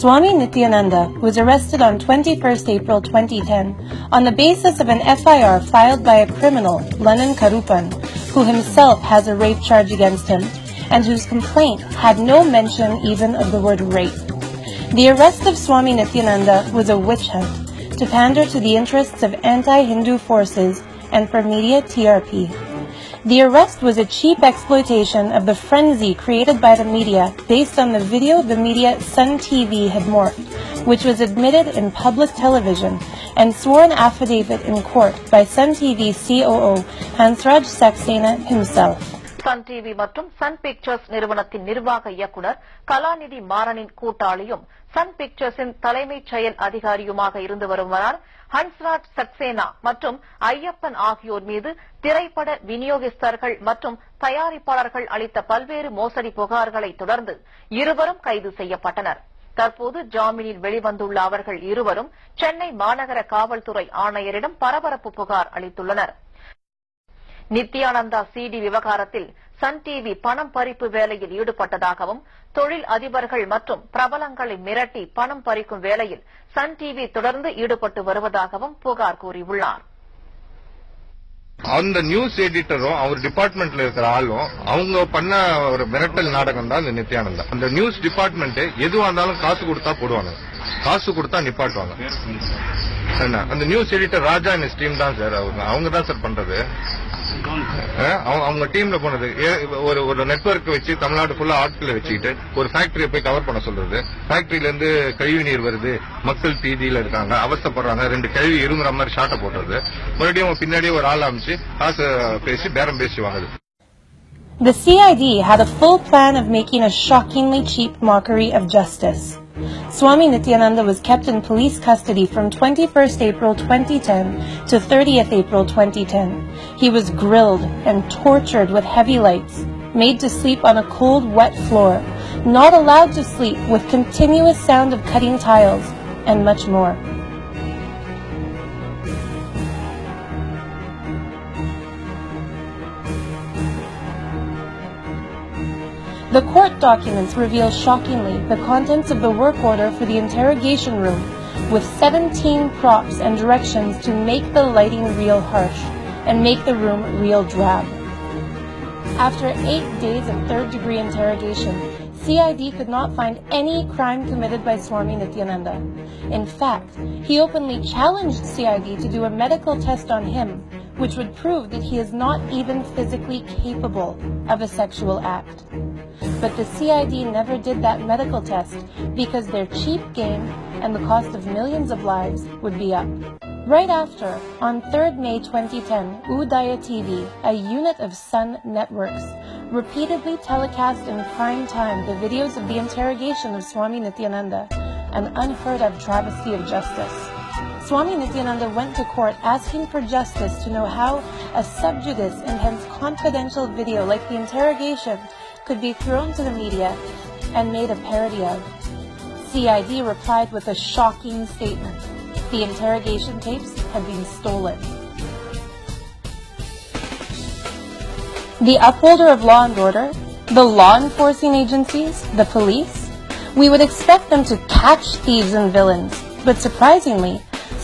Swami Nithyananda was arrested on 21st April 2010 on the basis of an FIR filed by a criminal, Lanan Karupan, who himself has a rape charge against him and whose complaint had no mention even of the word rape. The arrest of Swami Nithyananda was a witch hunt to pander to the interests of anti-Hindu forces and for media TRP. The arrest was a cheap exploitation of the frenzy created by the media based on the video the media Sun TV had morphed, which was admitted in public television and sworn affidavit in court by Sun TV COO Hansraj Saxena himself. Sun TV மற்றும் சன் பிக்சர்ஸ் நிறுவனத்தின் நிர்வாக இயக்குநர் கலாநிதி மாறனின் கூட்டாளியும் Sun பிக்சர்ஸின் தலைமைச் செயல் அதிகாரியுமாக இருந்து வருவரால் ஹன்ஸ்ராஜ் சக்சேனா மற்றும் ஐயப்பன் ஆகியோர் மீது திரைப்பட விநியோகஸ்தர்கள் மற்றும் தயாரிப்பாளர்கள் அளித்த பல்வேறு மோசடி புகார்களை தொடர்ந்து இருவரும் கைது செய்யப்பட்டனர். தற்போது ஜாமீனில் வெளிவந்துள்ள அவர்கள் இருவரும் சென்னை மாநகர காவல்துறை ஆணையரிடம் பரபரப்பு புகார் அளித்துள்ளனர். நித்யானந்தா சிடி விவகாரத்தில் சன் டிவி பணம் பறிப்பு வேலையில் ஈடுபட்டதாகவும் தொழில் அதிபர்கள் மற்றும் பிரபலங்களை மிரட்டி பணம் பறிக்கும் வேலையில் சன் டிவி தொடர்ந்து ஈடுபட்டு வருவதாகவும் புகார் கூறியுள்ளார். அந்த நியூஸ் எடிட்டரும் அவர் டிபார்ட்மெண்ட்ல இருக்கிற ஆளும் அவங்க பண்ண ஒரு மிரட்டல் நாடகம் தான் இந்த நித்யானந்தா. அந்த நியூஸ் டிபார்ட்மெண்ட் எதுவா இருந்தாலும் காசு கொடுத்தா போடுவாங்க, காசு கொடுத்தா நிப்பாட்டுவாங்க. அந்த news editor Raja and team தான் சார், அவங்க தான் சார் பண்றது. அவங்க டீம்ல போனது ஒரு நெட்வொர்க் வச்சு தமிழ்நாடு ஃபுல்லா ஆட்களை வச்சுக்கிட்டு ஒரு ஃபேக்டரியை போய் கவர் பண்ண சொல்றது. ஃபேக்டரியில இருந்து கழிவு நீர் வருது, மக்கள் பீதியில இருக்காங்க, அவசப்படுறாங்க, 2 கழிவு இருங்குற மாதிரி ஷாட்டை போடுறது. மறுபடியும் பின்னாடியே ஒரு ஆள் அமைச்சு காசு பேசி பேரம் பேசி வாங்குது. The CID had a full plan of making a shockingly cheap mockery of justice. Swami Nithyananda was kept in police custody from 21st April 2010 to 30th April 2010. He was grilled and tortured with heavy lights, made to sleep on a cold, wet floor, not allowed to sleep with continuous sound of cutting tiles, and much more. The court documents reveal shockingly the contents of the work order for the interrogation room, with 17 props and directions to make the lighting real harsh and make the room real drab. After 8 days of third-degree interrogation, CID could not find any crime committed by Swami Nithyananda. In fact, he openly challenged CID to do a medical test on him, which would prove that he is not even physically capable of a sexual act. But the CID never did that medical test because their cheap game and the cost of millions of lives would be up. Right after, on 3rd May 2010, Udaya TV, a unit of Sun Networks, repeatedly telecast in prime time the videos of the interrogation of Swami Nithyananda, an unheard-of travesty of justice. Swami Nithyananda went to court asking for justice to know how a sub judice and hence confidential video like the interrogation could be thrown to the media and made a parody of. CID replied with a shocking statement. The interrogation tapes had been stolen. The upholder of law and order, the law enforcing agencies, the police, we would expect them to catch thieves and villains, but surprisingly,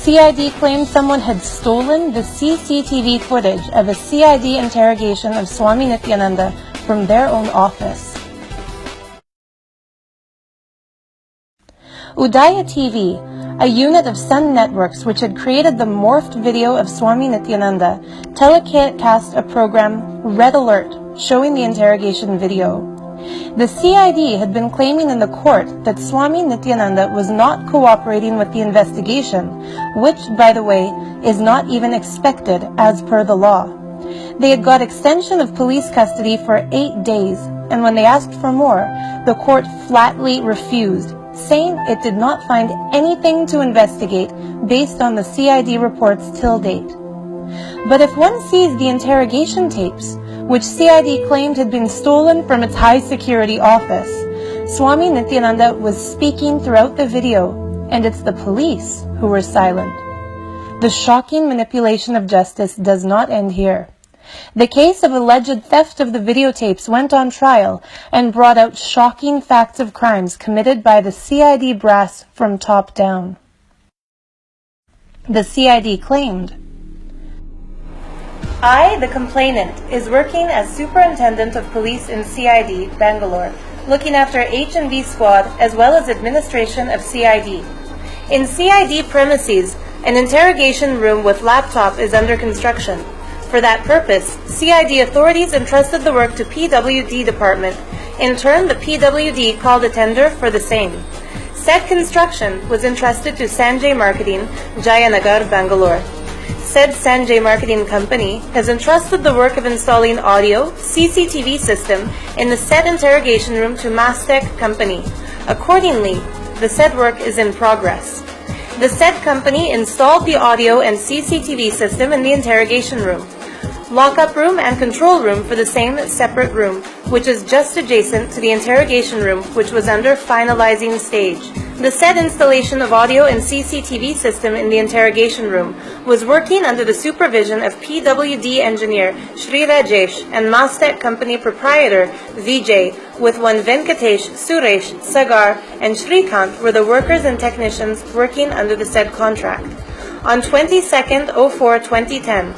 CID claimed someone had stolen the CCTV footage of a CID interrogation of Swami Nithyananda from their own office. Udaya TV, a unit of Sun Networks which had created the morphed video of Swami Nithyananda, telecast a program, Red Alert, showing the interrogation video. The CID had been claiming in the court that Swami Nithyananda was not cooperating with the investigation, which, by the way, is not even expected as per the law. They had got extension of police custody for 8 days, and when they asked for more, the court flatly refused, saying it did not find anything to investigate based on the CID reports till date. But if one sees the interrogation tapes, which CID claimed had been stolen from its high-security office, Swami Nithyananda was speaking throughout the video, and it's the police who were silent. The shocking manipulation of justice does not end here. The case of alleged theft of the videotapes went on trial and brought out shocking facts of crimes committed by the CID brass from top down. The CID claimed, I, the complainant, is working as Superintendent of Police in CID, Bangalore, looking after H&B squad as well as administration of CID. In CID premises, an interrogation room with laptop is under construction. For that purpose, CID authorities entrusted the work to PWD department. In turn, the PWD called a tender for the same. Said construction was entrusted to Sanjay Marketing, Jayanagar, Bangalore. Said Sanjay Marketing Company has entrusted the work of installing audio CCTV system in the said interrogation room to Mastec Company. Accordingly, the said work is in progress. The said company installed the audio and CCTV system in the interrogation room, lockup room and control room for the same separate room, which is just adjacent to the interrogation room, which was under finalizing stage. The said installation of audio and CCTV system in the interrogation room was working under the supervision of PWD engineer Shri Rajesh and Mastec Company proprietor Vijay, with one Venkatesh, Suresh, Sagar, and Shrikant were the workers and technicians working under the said contract. On 22/04/2010,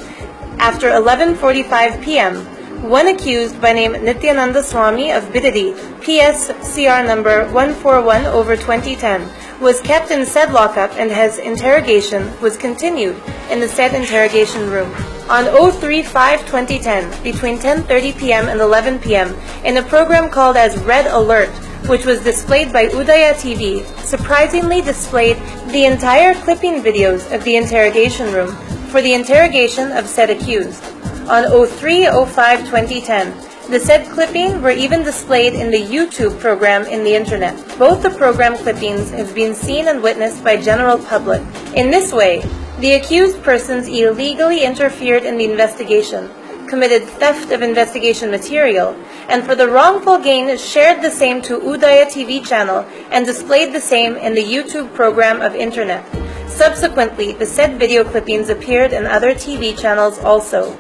after 11:45 p.m., one accused by name Nithyananda Swami of Bidadi, PSCR number 141/2010, was kept in said lockup and his interrogation was continued in the said interrogation room. On 03/5/2010, between 10:30 p.m. and 11 p.m., in a program called as Red Alert, which was displayed by Udaya TV, surprisingly displayed the entire clipping videos of the interrogation room for the interrogation of said accused. On 03/05/2010, the said clipping were even displayed in the YouTube program in the internet. Both the program clippings have been seen and witnessed by general public. In this way, the accused persons illegally interfered in the investigation, committed theft of investigation material, and for the wrongful gain shared the same to Udaya TV channel and displayed the same in the YouTube program of internet. Subsequently, the said video clippings appeared in other TV channels also.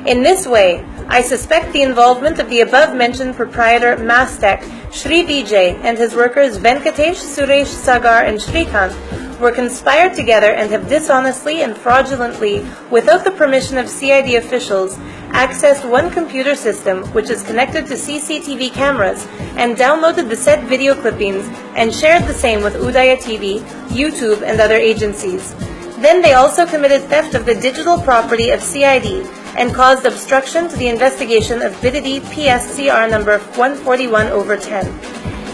In this way, I suspect the involvement of the above-mentioned proprietor Mastec, Shri Vijay, and his workers Venkatesh, Suresh, Sagar, and Shrikant were conspired together and have dishonestly and fraudulently, without the permission of CID officials, accessed one computer system which is connected to CCTV cameras and downloaded the said video clippings and shared the same with Udaya TV, YouTube, and other agencies. Then they also committed theft of the digital property of CID and caused obstruction to the investigation of Bidadi PSCR number 141/10.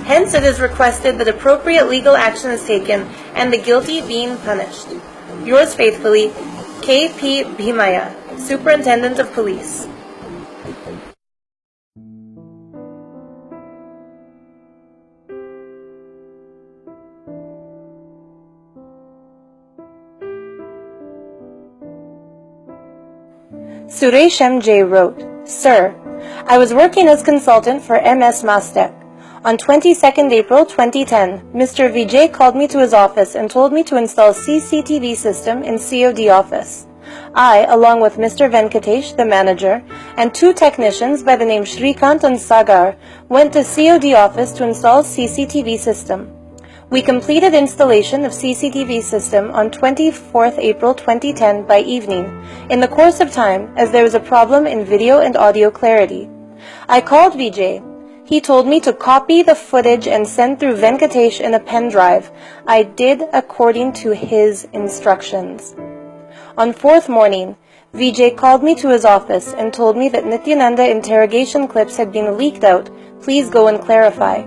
Hence, it is requested that appropriate legal action is taken and the guilty being punished. Yours faithfully, K.P. Bhimaya, Superintendent of Police. Suresh M.J. wrote, Sir, I was working as consultant for MS Mastec. On 22nd April 2010, Mr. Vijay called me to his office and told me to install CCTV system in COD office. I, along with Mr. Venkatesh, the manager, and two technicians by the name Shrikant and Sagar, went to COD office to install CCTV system. We completed installation of CCTV system on 24th April 2010 by evening, in the course of time, as there was a problem in video and audio clarity. I called Vijay. He told me to copy the footage and send through Venkatesh in a pen drive. I did according to his instructions. On 4th morning, Vijay called me to his office and told me that Nithyananda interrogation clips had been leaked out. Please go and clarify.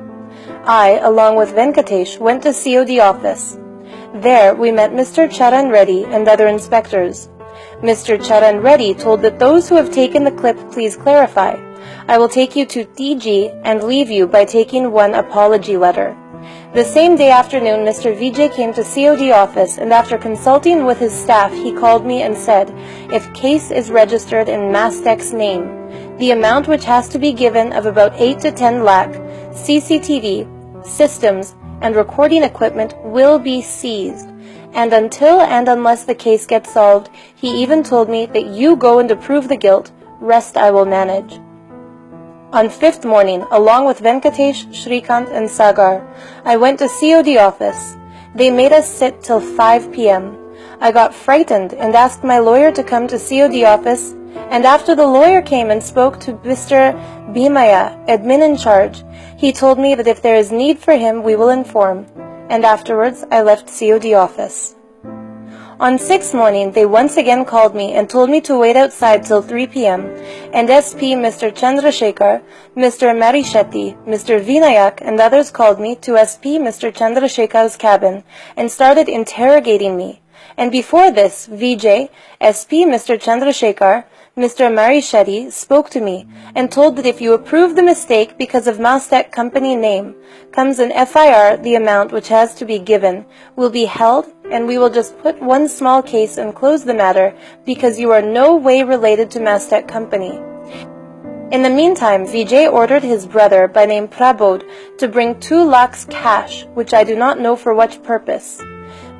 I, along with Venkatesh, went to COD office. There, we met Mr. Charan Reddy and other inspectors. Mr. Charan Reddy told that those who have taken the clip please clarify. I will take you to DG and leave you by taking one apology letter. The same day afternoon, Mr. Vijay came to COD office, and after consulting with his staff, he called me and said, if case is registered in Mastec's name, the amount which has to be given of about 8 to 10 lakh, CCTV, systems, and recording equipment will be seized. And until and unless the case gets solved, he even told me that you go and approve the guilt, Rest I will manage. On fifth morning, along with Venkatesh, Shrikant and Sagar, I went to COD office. They made us sit till 5 p.m. I got frightened and asked my lawyer to come to COD office, and after the lawyer came and spoke to Mr. Bhimaya, admin in charge, he told me that if there is need for him, we will inform, and afterwards I left COD office. On 6th morning, they once again called me and told me to wait outside till 3 p.m., and SP Mr. Chandrasekhar, Mr. Marishetty, Mr. Vinayak, and others called me to SP Mr. Chandrasekhar's cabin and started interrogating me. And before this, VJ, SP Mr. Chandrasekhar, Mr. Marishetty spoke to me and told that if you approve the mistake because of Mastec company name, comes an FIR, the amount which has to be given, will be held, and we will just put one small case and close the matter because you are no way related to Mastec company. In the meantime, Vijay ordered his brother by name Prabodh to bring 2 lakhs cash, which I do not know for what purpose.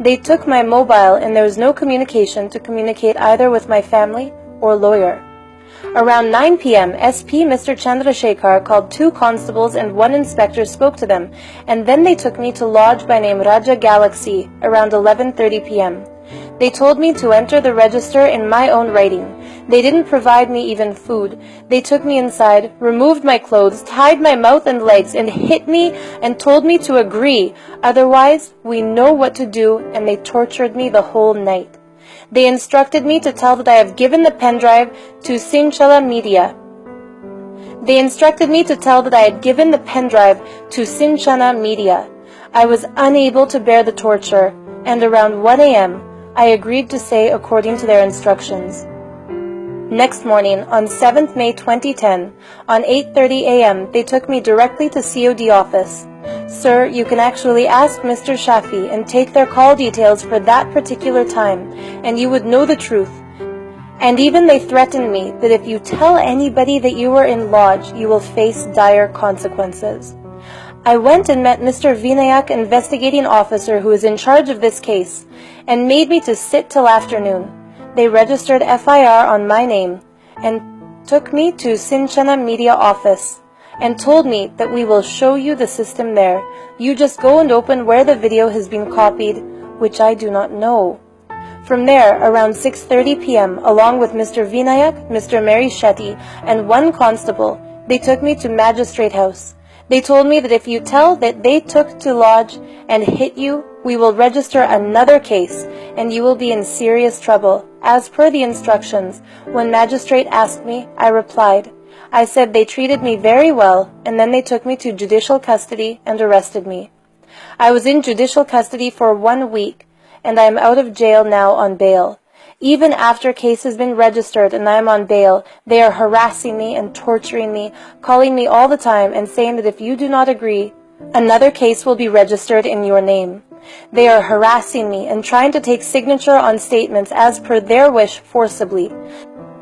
They took my mobile and there was no communication to communicate either with my family or lawyer. Around 9 p.m., SP Mr. Chandrasekhar called 2 constables and 1 inspector spoke to them, and then they took me to lodge by name Raja Galaxy around 11:30 p.m. They told me to enter the register in my own writing. They didn't provide me even food. They took me inside, removed my clothes, tied my mouth and legs, and hit me and told me to agree. Otherwise, we know what to do, and they tortured me the whole night. They instructed me to tell that I have given the pen drive to Sinchala Media. They instructed me to tell that I had given the pen drive to Sinchana Media. I was unable to bear the torture, and around 1 a.m., I agreed to say according to their instructions. Next morning, on 7th May 2010, on 8:30 a.m., they took me directly to COD office. Sir, you can actually ask Mr. Shafi and take their call details for that particular time, and you would know the truth. And even they threatened me that if you tell anybody that you were in lodge, you will face dire consequences. I went and met Mr. Vinayak, investigating officer who is in charge of this case, and made me to sit till afternoon. They registered FIR on my name and took me to Sinchana Media office and told me that we will show you the system there. You just go and open where the video has been copied, which I do not know. From there, around 6:30 p.m., along with Mr. Vinayak, Mr. Marishetty, and 1 constable, they took me to Magistrate House. They told me that if you tell that they took to lodge and hit you, we will register another case, and you will be in serious trouble. As per the instructions, when Magistrate asked me, I replied. I said they treated me very well, and then they took me to judicial custody and arrested me. I was in judicial custody for 1 week, and I am out of jail now on bail. Even after case has been registered and I am on bail, they are harassing me and torturing me, calling me all the time and saying that if you do not agree, another case will be registered in your name. They are harassing me and trying to take signature on statements as per their wish forcibly.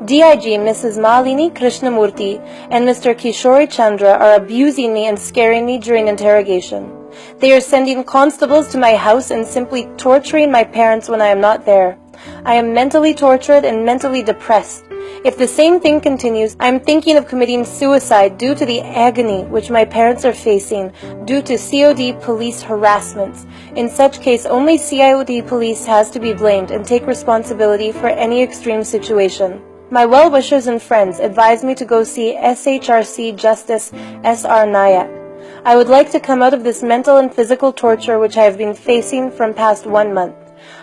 DIG Mrs. Malini Krishnamurthy and Mr. Kishori Chandra are abusing me and scaring me during interrogation. They are sending constables to my house and simply torturing my parents when I am not there. I am mentally tortured and mentally depressed. If the same thing continues, I am thinking of committing suicide due to the agony which my parents are facing due to COD police harassments. In such case, only COD police has to be blamed and take responsibility for any extreme situation. My well-wishers and friends advise me to go see SHRC Justice S.R. Nayak. I would like to come out of this mental and physical torture which I have been facing from past 1 month.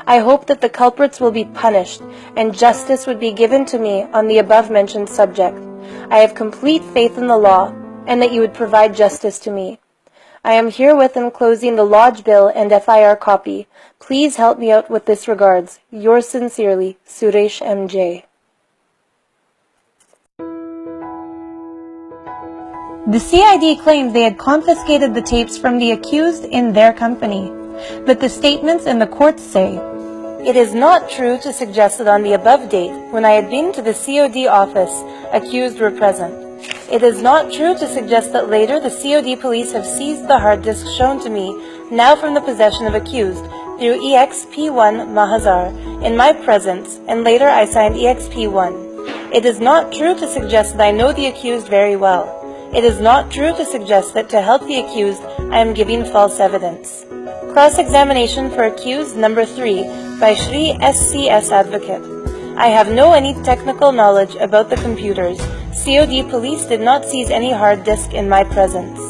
I hope that the culprits will be punished and justice would be given to me on the above-mentioned subject. I have complete faith in the law and that you would provide justice to me. I am herewith enclosing the lodge bill and FIR copy. Please help me out with this regards. Yours sincerely, Suresh M.J. The CID claimed they had confiscated the tapes from the accused in their company, but the statements in the court say, it is not true to suggest that on the above date, when I had been to the COD office, accused were present. It is not true to suggest that later the COD police have seized the hard disk shown to me, now from the possession of accused, through EXP1 Mahazar, in my presence, and later I signed EXP1. It is not true to suggest that I know the accused very well. It is not true to suggest that to help the accused, I am giving false evidence. Cross-examination for accused number 3 by Shri SCS Advocate. I have no any technical knowledge about the computers. COD police did not seize any hard disk in my presence.